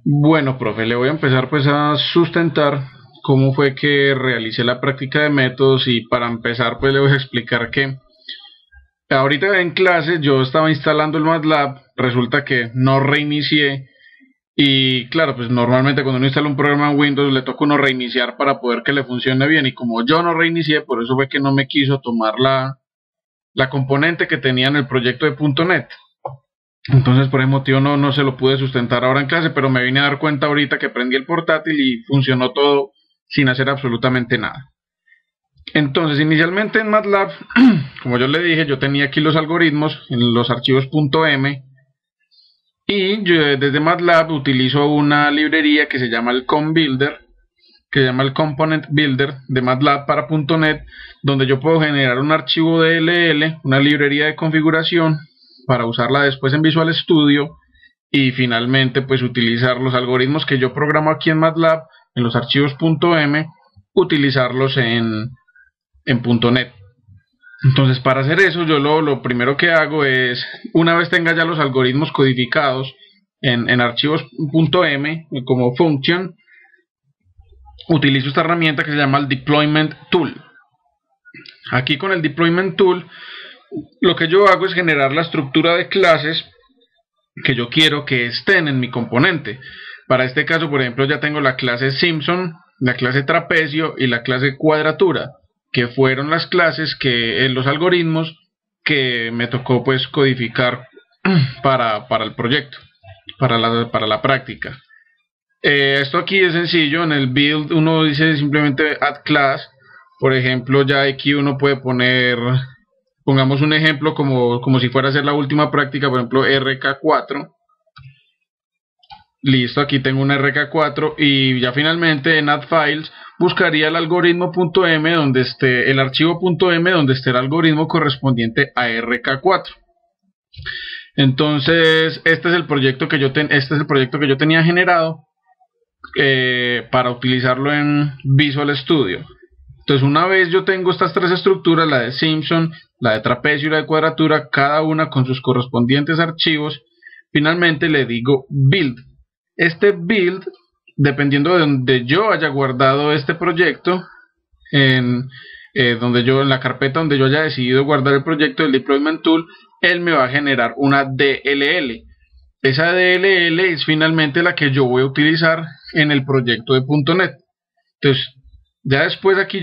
Bueno, profe, le voy a empezar pues a sustentar cómo fue que realicé la práctica de métodos y para empezar pues le voy a explicar que ahorita en clase yo estaba instalando el MATLAB, resulta que no reinicié y claro, pues normalmente cuando uno instala un programa en Windows le toca uno reiniciar para poder que le funcione bien y como yo no reinicié, por eso fue que no me quiso tomar la componente que tenía en el proyecto de .NET. Entonces por ese motivo no se lo pude sustentar ahora en clase, pero me vine a dar cuenta ahorita que prendí el portátil y funcionó todo sin hacer absolutamente nada. Entonces inicialmente en MATLAB, como yo le dije, yo tenía aquí los algoritmos en los archivos .m y yo desde MATLAB utilizo una librería que se llama el ComBuilder, que se llama el Component Builder de MATLAB para .NET, donde yo puedo generar un archivo DLL, una librería de configuración, para usarla después en Visual Studio y finalmente pues utilizar los algoritmos que yo programo aquí en MATLAB en los archivos .m, utilizarlos en .NET. Entonces para hacer eso yo lo primero que hago es, una vez tenga ya los algoritmos codificados en archivos .m como function, utilizo esta herramienta que se llama el Deployment Tool. Aquí con el Deployment Tool lo que yo hago es generar la estructura de clases que yo quiero que estén en mi componente. Para este caso, por ejemplo, ya tengo la clase Simpson, la clase Trapecio y la clase Cuadratura, que fueron las clases que en los algoritmos que me tocó pues codificar para el proyecto, para la práctica. Esto aquí es sencillo, en el build uno dice simplemente add class, por ejemplo ya aquí uno puede poner, pongamos un ejemplo como si fuera a ser la última práctica, por ejemplo RK4. Listo, aquí tengo una RK4 y ya finalmente en Add Files buscaría el algoritmo .m donde esté el archivo .m donde esté el algoritmo correspondiente a RK4. Entonces este es el proyecto que yo tenía generado para utilizarlo en Visual Studio. Entonces una vez yo tengo estas tres estructuras, la de Simpson, la de Trapecio y la de Cuadratura, cada una con sus correspondientes archivos, finalmente le digo Build. Este build, dependiendo de donde yo haya guardado este proyecto, en la carpeta donde yo haya decidido guardar el proyecto del Deployment Tool, él me va a generar una DLL. Esa DLL es finalmente la que yo voy a utilizar en el proyecto de .NET. Entonces, ya después aquí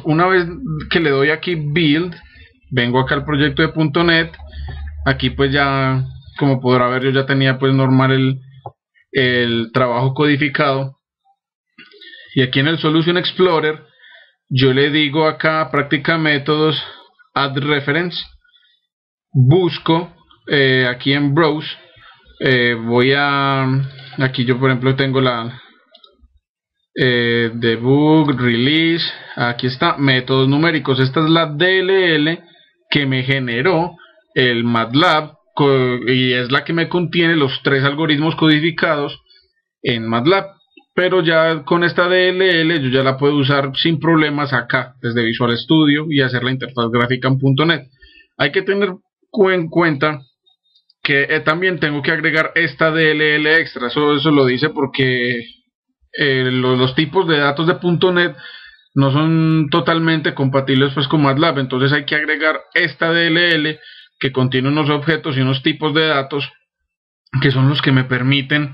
una vez que le doy aquí Build, vengo acá al proyecto de .NET. Aquí pues ya, como podrá ver, yo ya tenía pues normal el trabajo codificado y aquí en el Solution Explorer yo le digo acá práctica métodos add reference, busco aquí en browse, aquí yo por ejemplo tengo la debug, release, aquí está métodos numéricos, esta es la DLL que me generó el MATLAB y es la que me contiene los tres algoritmos codificados en MATLAB, pero ya con esta DLL yo ya la puedo usar sin problemas acá desde Visual Studio y hacer la interfaz gráfica en .NET. Hay que tener en cuenta que también tengo que agregar esta DLL extra, eso lo dice porque los tipos de datos de .NET no son totalmente compatibles pues con MATLAB, entonces hay que agregar esta DLL que contiene unos objetos y unos tipos de datos que son los que me permiten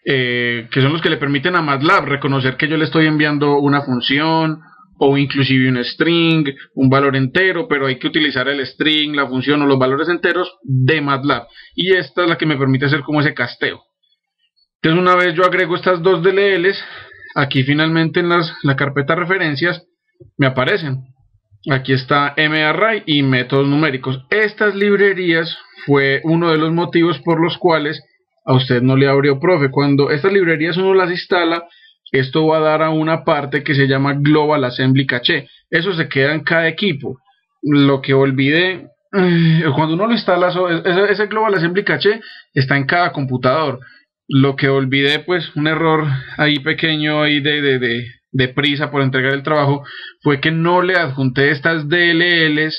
le permiten a MATLAB reconocer que yo le estoy enviando una función o inclusive un string, un valor entero, pero hay que utilizar el string, la función o los valores enteros de MATLAB, y esta es la que me permite hacer como ese casteo. Entonces una vez yo agrego estas dos DLLs, aquí finalmente en la carpeta referencias me aparecen. Aquí está marray y métodos numéricos. Estas librerías fue uno de los motivos por los cuales a usted no le abrió, profe. Cuando estas librerías uno las instala, esto va a dar a una parte que se llama Global Assembly Cache. Eso se queda en cada equipo. Lo que olvidé, cuando uno lo instala, ese Global Assembly Cache está en cada computador. Lo que olvidé, pues un error ahí pequeño ahí de prisa por entregar el trabajo, fue que no le adjunté estas DLLs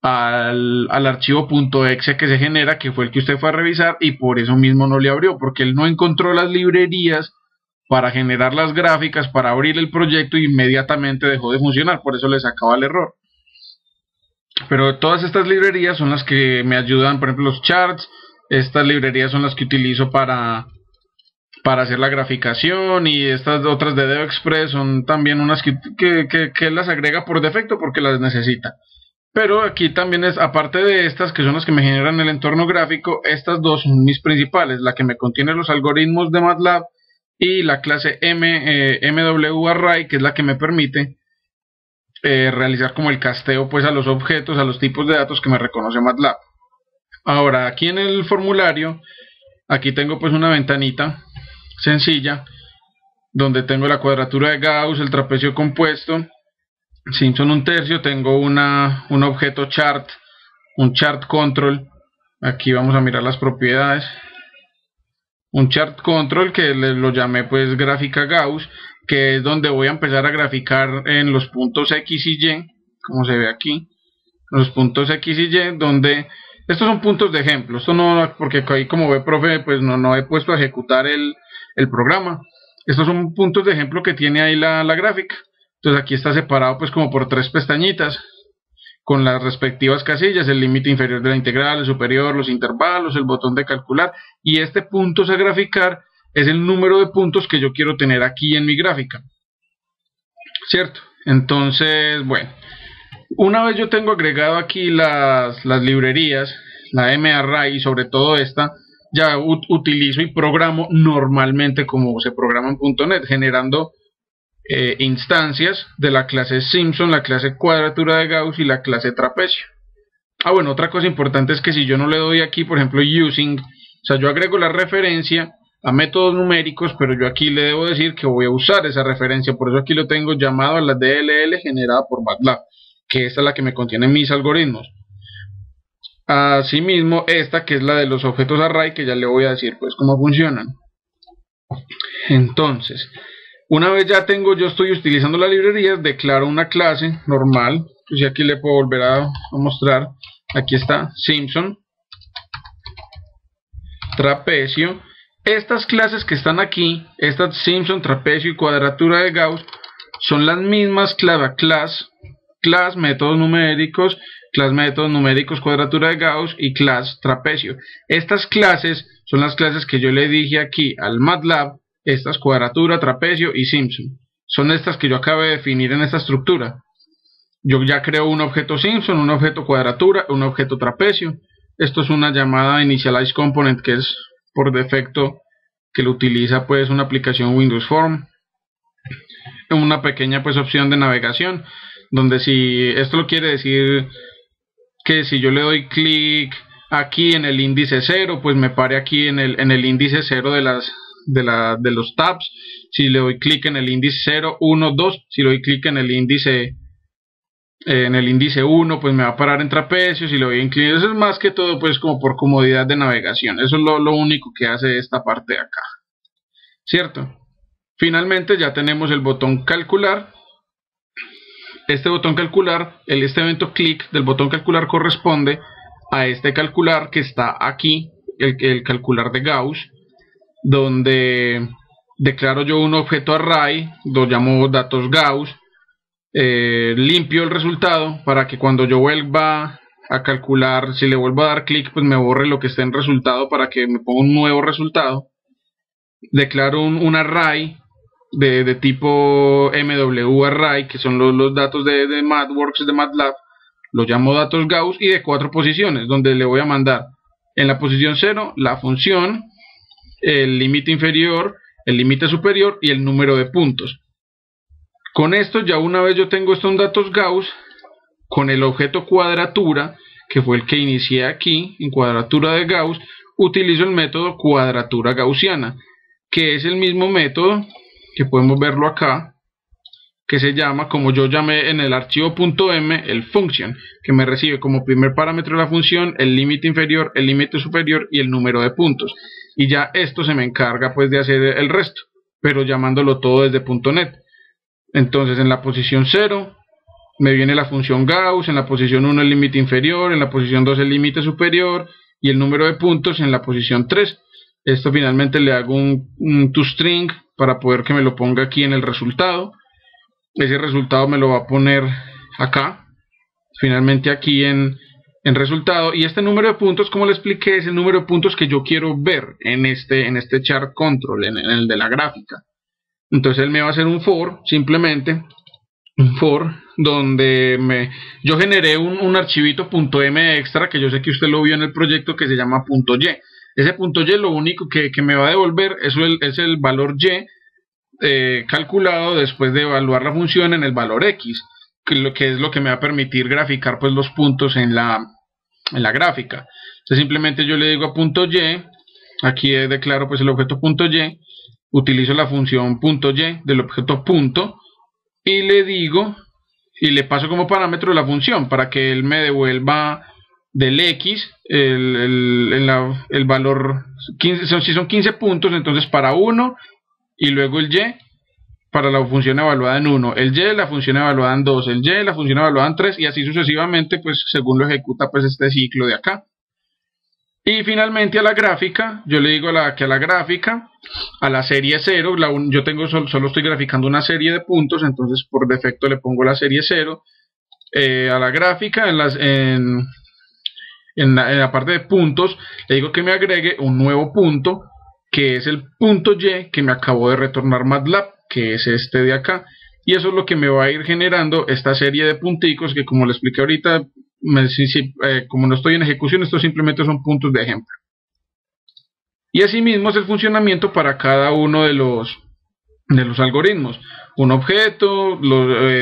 al archivo .exe que se genera, que fue el que usted fue a revisar, y por eso mismo no le abrió, porque él no encontró las librerías para generar las gráficas, para abrir el proyecto, y inmediatamente dejó de funcionar, por eso le sacaba el error. Pero todas estas librerías son las que me ayudan, por ejemplo los charts. Estas librerías son las que utilizo para hacer la graficación, y estas otras de DevExpress son también unas que las agrega por defecto porque las necesita. Pero aquí también es, aparte de estas que son las que me generan el entorno gráfico, estas dos son mis principales, la que me contiene los algoritmos de MATLAB y la clase MWArray, que es la que me permite realizar como el casteo pues a los objetos, a los tipos de datos que me reconoce MATLAB. Ahora aquí en el formulario, aquí tengo pues una ventanita sencilla donde tengo la cuadratura de Gauss, el trapecio compuesto, Simpson 1/3, tengo un objeto chart, un chart control. Aquí vamos a mirar las propiedades. Un chart control que lo llamé pues gráfica Gauss, que es donde voy a empezar a graficar en los puntos X y Y, como se ve aquí, los puntos X y Y, donde estos son puntos de ejemplo. Esto no, porque ahí como ve profe, pues no he puesto a ejecutar el programa. Estos son puntos de ejemplo que tiene ahí la gráfica. Entonces aquí está separado pues como por 3 pestañitas con las respectivas casillas, el límite inferior de la integral, el superior, los intervalos, el botón de calcular, y este puntos a graficar es el número de puntos que yo quiero tener aquí en mi gráfica, ¿cierto? Entonces, bueno, una vez yo tengo agregado aquí las librerías, la MArray y sobre todo esta, ya utilizo y programo normalmente como se programa en .NET, generando instancias de la clase Simpson, la clase cuadratura de Gauss y la clase trapecio. Bueno, otra cosa importante es que si yo no le doy aquí, por ejemplo, using, o sea, yo agrego la referencia a métodos numéricos, pero yo aquí le debo decir que voy a usar esa referencia, por eso aquí lo tengo llamado a la DLL generada por MATLAB, que esta es la que me contiene mis algoritmos. Asimismo, esta que es la de los objetos array, que ya le voy a decir pues cómo funcionan. Entonces, una vez ya yo estoy utilizando las librerías, declaro una clase normal, pues aquí le puedo volver a mostrar, aquí está Simpson, trapecio. Estas clases que están aquí, estas Simpson, trapecio y cuadratura de Gauss, son las mismas class, métodos numéricos, cuadratura de Gauss y class trapecio. Estas clases son las clases que yo le dije aquí al MATLAB, estas cuadratura, trapecio y Simpson. Son estas que yo acabo de definir en esta estructura. Yo ya creo un objeto Simpson, un objeto cuadratura, un objeto trapecio. Esto es una llamada initialize component que es por defecto, que lo utiliza pues una aplicación Windows Form. Una pequeña pues opción de navegación, donde si esto lo quiere decir que si yo le doy clic aquí en el índice 0, pues me pare aquí en el índice 0 de los tabs. Si le doy clic en el índice 0, 1, 2, si le doy clic en el índice 1, pues me va a parar en trapecio. Si le doy en clic, eso es más que todo pues como por comodidad de navegación. Eso es lo único que hace esta parte de acá, ¿cierto? Finalmente ya tenemos el botón calcular. Este botón calcular, este evento clic del botón calcular corresponde a este calcular que está aquí, el calcular de Gauss, donde declaro yo un objeto array, lo llamo datos Gauss, limpio el resultado para que cuando yo vuelva a calcular, si le vuelvo a dar clic, pues me borre lo que esté en resultado para que me ponga un nuevo resultado. Declaro un array de tipo MWArray, que son los datos de MathWorks de MATLAB, lo llamo datos Gauss, y de 4 posiciones, donde le voy a mandar en la posición 0 la función, el límite inferior, el límite superior y el número de puntos. Con esto, ya una vez yo tengo esto en datos Gauss, con el objeto cuadratura, que fue el que inicié aquí, en cuadratura de Gauss, utilizo el método cuadratura gaussiana, que es el mismo método que podemos verlo acá, que se llama, como yo llamé en el archivo .m, el function, que me recibe como primer parámetro de la función el límite inferior, el límite superior y el número de puntos. Y ya esto se me encarga pues de hacer el resto, pero llamándolo todo desde .NET. Entonces en la posición 0 me viene la función Gauss, en la posición 1 el límite inferior, en la posición 2 el límite superior y el número de puntos en la posición 3. Esto finalmente le hago un toString para poder que me lo ponga aquí en el resultado. Ese resultado me lo va a poner acá, finalmente aquí en resultado, y este número de puntos, como le expliqué, es el número de puntos que yo quiero ver en este chart control, en el de la gráfica. Entonces él me va a hacer un for, simplemente un for, donde yo generé un archivito .m extra, que yo sé que usted lo vio en el proyecto, que se llama .y. Ese .y lo único que me va a devolver es el valor y calculado después de evaluar la función en el valor x, que es lo que me va a permitir graficar pues los puntos en la gráfica. Entonces simplemente yo le digo a .y, aquí declaro pues el objeto .y, utilizo la función .y del objeto punto y le digo, y le paso como parámetro la función para que él me devuelva del x el valor 15, si son 15 puntos, entonces para 1, y luego el y para la función evaluada en 1, el y la función evaluada en 2, el y la función evaluada en 3, y así sucesivamente, pues según lo ejecuta pues este ciclo de acá. Y finalmente a la gráfica, yo le digo que a la gráfica, a la serie 0, yo tengo solo estoy graficando una serie de puntos, entonces por defecto le pongo la serie 0. A la gráfica, en la parte de puntos, le digo que me agregue un nuevo punto, que es el y que me acabó de retornar MATLAB, que es este de acá, y eso es lo que me va a ir generando esta serie de punticos que, como le expliqué ahorita, como no estoy en ejecución, estos simplemente son puntos de ejemplo. Y asimismo es el funcionamiento para cada uno de los algoritmos. Un objeto,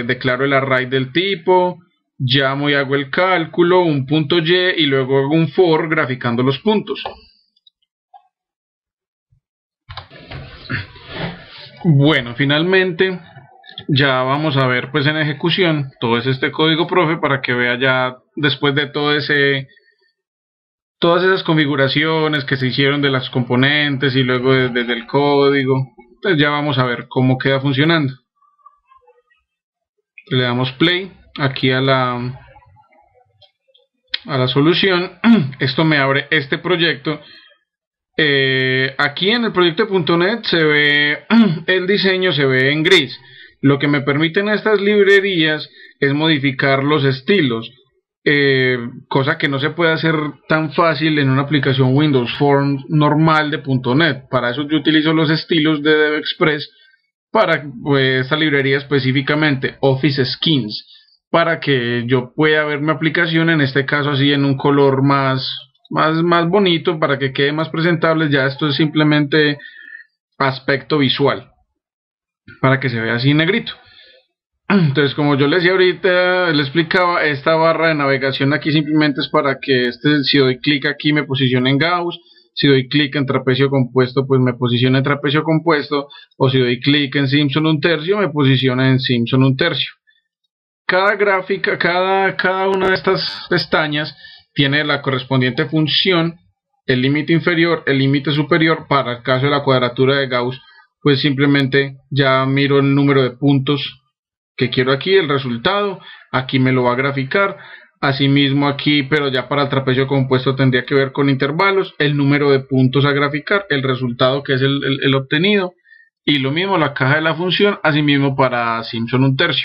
declaro el array del tipo, llamo y hago el cálculo, un y luego hago un for graficando los puntos. Bueno, finalmente ya vamos a ver pues en ejecución todo este código profe para que vea ya después de todas esas configuraciones que se hicieron de las componentes y luego desde el código. Entonces ya vamos a ver cómo queda funcionando. Le damos play aquí a la solución. Esto me abre este proyecto. Aquí en el proyecto de .NET se ve el diseño, se ve en gris. Lo que me permiten estas librerías es modificar los estilos, cosa que no se puede hacer tan fácil en una aplicación Windows Forms normal de .NET. Para eso yo utilizo los estilos de DevExpress para esta librería específicamente, Office Skins, para que yo pueda ver mi aplicación, en este caso así en un color más bonito, para que quede más presentable. Ya esto es simplemente aspecto visual, para que se vea así negrito. Entonces, como yo les decía ahorita, le explicaba, esta barra de navegación aquí simplemente es para que si doy clic aquí me posicione en Gauss, si doy clic en trapecio compuesto pues me posiciona en trapecio compuesto, o si doy clic en Simpson 1/3 me posiciona en Simpson 1/3. Cada gráfica, cada una de estas pestañas tiene la correspondiente función, el límite inferior, el límite superior. Para el caso de la cuadratura de Gauss, pues simplemente ya miro el número de puntos que quiero aquí, el resultado, aquí me lo va a graficar. Asimismo aquí, pero ya para el trapecio compuesto tendría que ver con intervalos, el número de puntos a graficar, el resultado que es el obtenido, y lo mismo la caja de la función, asimismo para Simpson 1/3.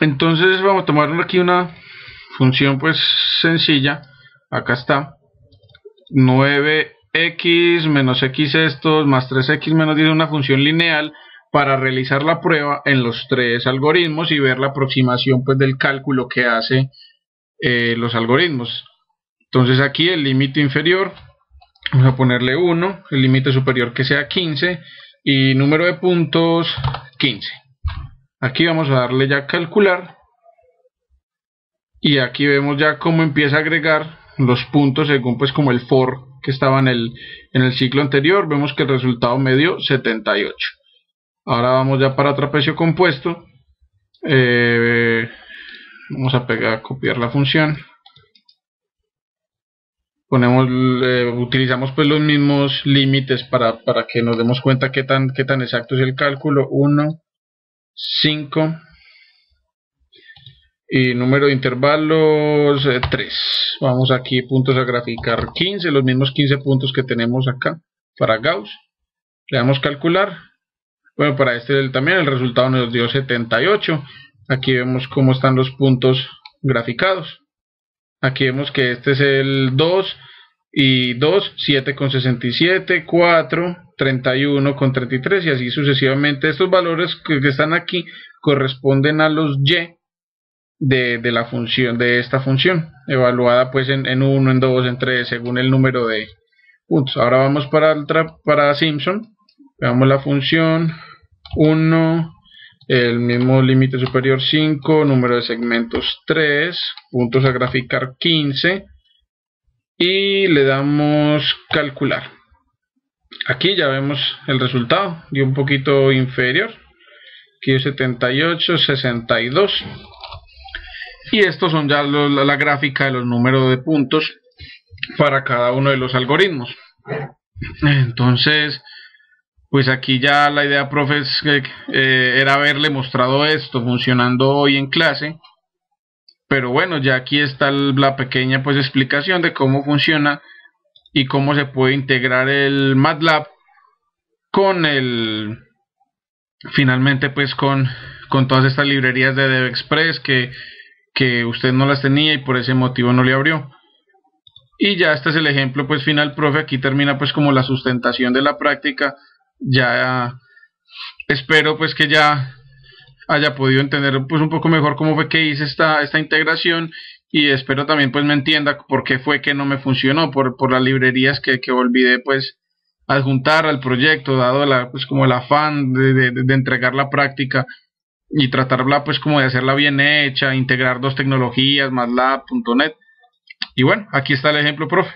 Entonces vamos a tomar aquí una función pues sencilla. Acá está 9x menos x estos más 3x menos 10, una función lineal para realizar la prueba en los tres algoritmos y ver la aproximación pues del cálculo que hace los algoritmos. Entonces aquí el límite inferior vamos a ponerle 1, el límite superior que sea 15 y número de puntos 15. Aquí vamos a darle ya a calcular y aquí vemos ya cómo empieza a agregar los puntos según pues como el for que estaba en el ciclo anterior. Vemos que el resultado me dio 78. Ahora vamos ya para trapecio compuesto. Vamos a copiar la función. Utilizamos pues los mismos límites para que nos demos cuenta qué tan exacto es el cálculo. 1, 5, y número de intervalos 3. Vamos aquí puntos a graficar 15, los mismos 15 puntos que tenemos acá para Gauss. Le damos calcular. Bueno, para este también el resultado nos dio 78. Aquí vemos cómo están los puntos graficados. Aquí vemos que este es el 2 y 2, 7,67, 4, 31,33 y así sucesivamente. Estos valores que están aquí corresponden a los y de la función, de esta función, evaluada pues en 1, en 2, en 3, según el número de puntos. Ahora vamos para Simpson. Veamos la función 1, el mismo límite superior 5, número de segmentos 3, puntos a graficar 15 y le damos calcular. Aquí ya vemos el resultado, dio un poquito inferior, aquí 78, 62 y estos son ya la gráfica de los números de puntos para cada uno de los algoritmos. Entonces pues aquí ya la idea, profe, era haberle mostrado esto funcionando hoy en clase, pero bueno, ya aquí está la pequeña pues explicación de cómo funciona y cómo se puede integrar el MATLAB con finalmente pues con todas estas librerías de DevExpress que usted no las tenía y por ese motivo no le abrió. Y ya este es el ejemplo pues final, profe. Aquí termina pues como la sustentación de la práctica. Ya espero pues que ya haya podido entender pues un poco mejor cómo fue que hice esta integración, y espero también pues me entienda por qué fue que no me funcionó, por las librerías que olvidé pues adjuntar al proyecto, dado pues como el afán de entregar la práctica y tratarla pues como de hacerla bien hecha, integrar dos tecnologías, MATLAB, .NET. Y bueno, aquí está el ejemplo, profe.